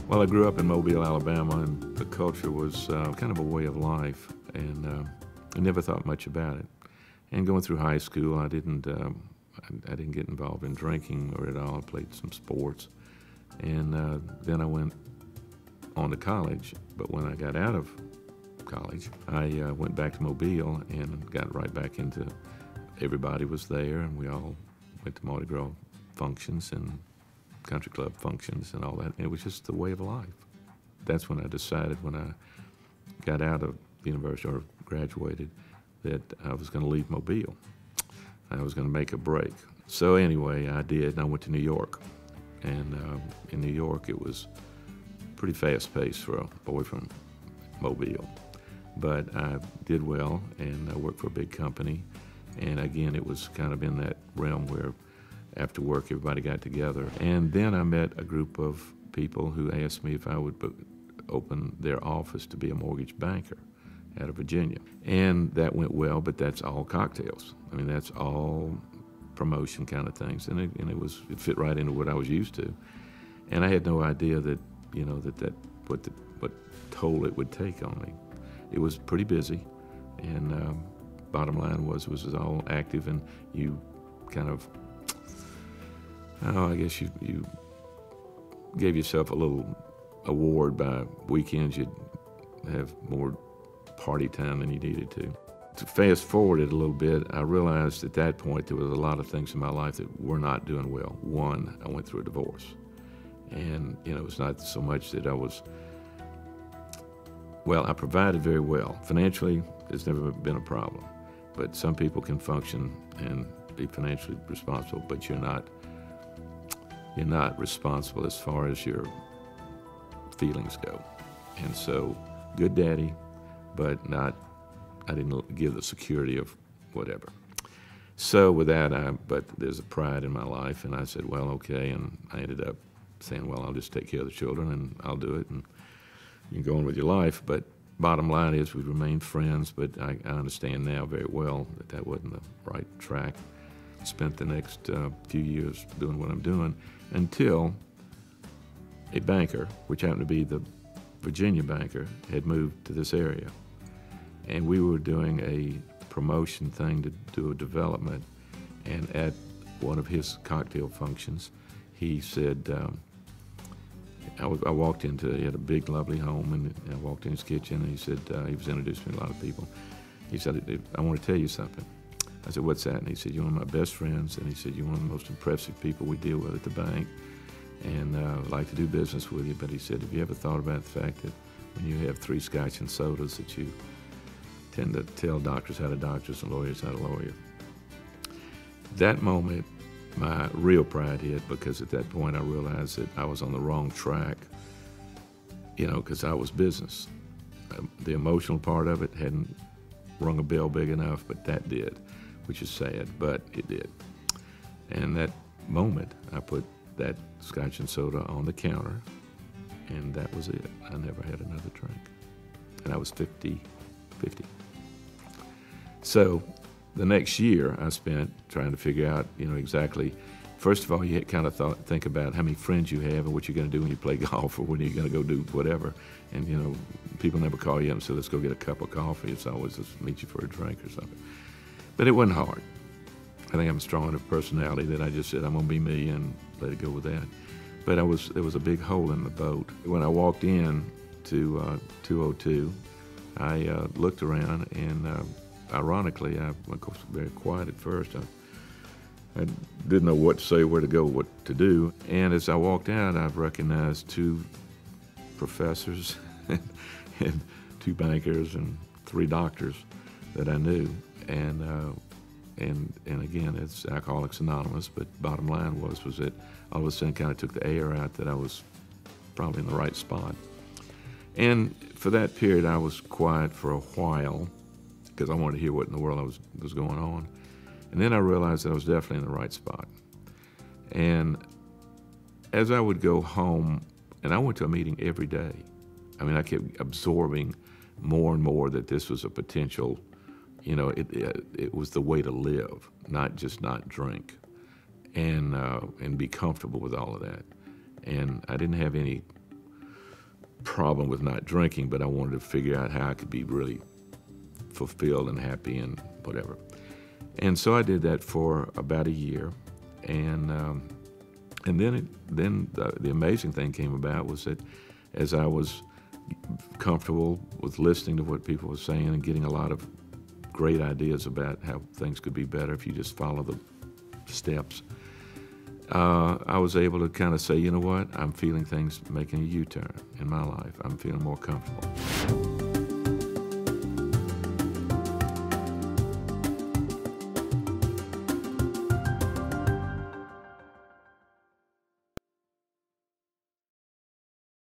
Well, I grew up in Mobile, Alabama, and the culture was kind of a way of life, and I never thought much about it. And going through high school, I didn't get involved in drinking or at all. I played some sports, and then I went on to college. But when I got out of college, I went back to Mobile and got right back into. Everybody was there, and we all went to Mardi Gras functions and country club functions and all that. And it was just the way of life. That's when I decided, when I got out of university or graduated, that I was going to leave Mobile. I was going to make a break. So anyway, I did, and I went to New York. And in New York, it was pretty fast-paced for a boy from Mobile. But I did well, and I worked for a big company. And again, it was kind of in that realm where after work, everybody got together. And then I met a group of people who asked me if I would open their office to be a mortgage banker out of Virginia. And that went well, but that's all cocktails. I mean, that's all promotion kind of things. And it fit right into what I was used to. And I had no idea that, what toll it would take on me. It was pretty busy, and bottom line was all active, and you kind of, I guess you gave yourself a little award by weekends. You'd have more party time than you needed to. To fast forward it a little bit, I realized at that point there was a lot of things in my life that were not doing well. One, I went through a divorce. And, it's not so much that I provided very well. Financially, there's never been a problem. But some people can function and be financially responsible, but you're not responsible as far as your feelings go. And so, good daddy, but I didn't give the security of whatever. So with that, but there's a pride in my life, and I said, well, okay, and I ended up saying, well, I'll just take care of the children, and I'll do it, and you can go on with your life. But bottom line is we remained friends, but I understand now very well that wasn't the right track. Spent the next few years doing what I'm doing until a banker, which happened to be the Virginia banker, had moved to this area. And we were doing a promotion thing to do a development, and at one of his cocktail functions, he said, I walked into, he had a big, lovely home, and I walked in his kitchen, and he said, he was introducing me to a lot of people. He said, I want to tell you something. I said, what's that? And he said, you're one of my best friends, and he said, you're one of the most impressive people we deal with at the bank, and I'd like to do business with you. But he said, have you ever thought about the fact that when you have 3 scotch and sodas that you tend to tell doctors how to doctors and lawyers how to lawyer? That moment, my real pride hit, because at that point I realized that I was on the wrong track, because I was business. The emotional part of it hadn't rung a bell big enough, but that did, which is sad, but it did. And that moment, I put that scotch and soda on the counter, and that was it. I never had another drink. And I was 50. So the next year I spent trying to figure out, exactly, first of all, you kind of think about how many friends you have and what you're going to do when you play golf or when you're going to go do whatever. And, people never call you up and say, let's go get a cup of coffee. It's always, let's meet you for a drink or something. But it wasn't hard. I think I'm strong enough personality that I just said, I'm going to be me, and let it go with that. But there was a big hole in the boat. When I walked in to 202, I looked around, and ironically, I was very quiet at first. I didn't know what to say, where to go, what to do. And as I walked out, I recognized 2 professors and 2 bankers and 3 doctors that I knew. And again, it's Alcoholics Anonymous, but bottom line was that all of a sudden kind of took the air out that I was probably in the right spot. And for that period, I was quiet for a while because I wanted to hear what in the world was going on. And then I realized that I was definitely in the right spot. And as I would go home, and I went to a meeting every day. I mean, I kept absorbing more and more that this was a potential, it was the way to live, not just not drink, and be comfortable with all of that. And I didn't have any problem with not drinking, but I wanted to figure out how I could be really fulfilled and happy and whatever. And so I did that for about a year, and then the amazing thing came about was that as I was comfortable with listening to what people were saying and getting a lot of great ideas about how things could be better if you just follow the steps, I was able to kind of say, you know what, I'm feeling things making a U-turn in my life. I'm feeling more comfortable.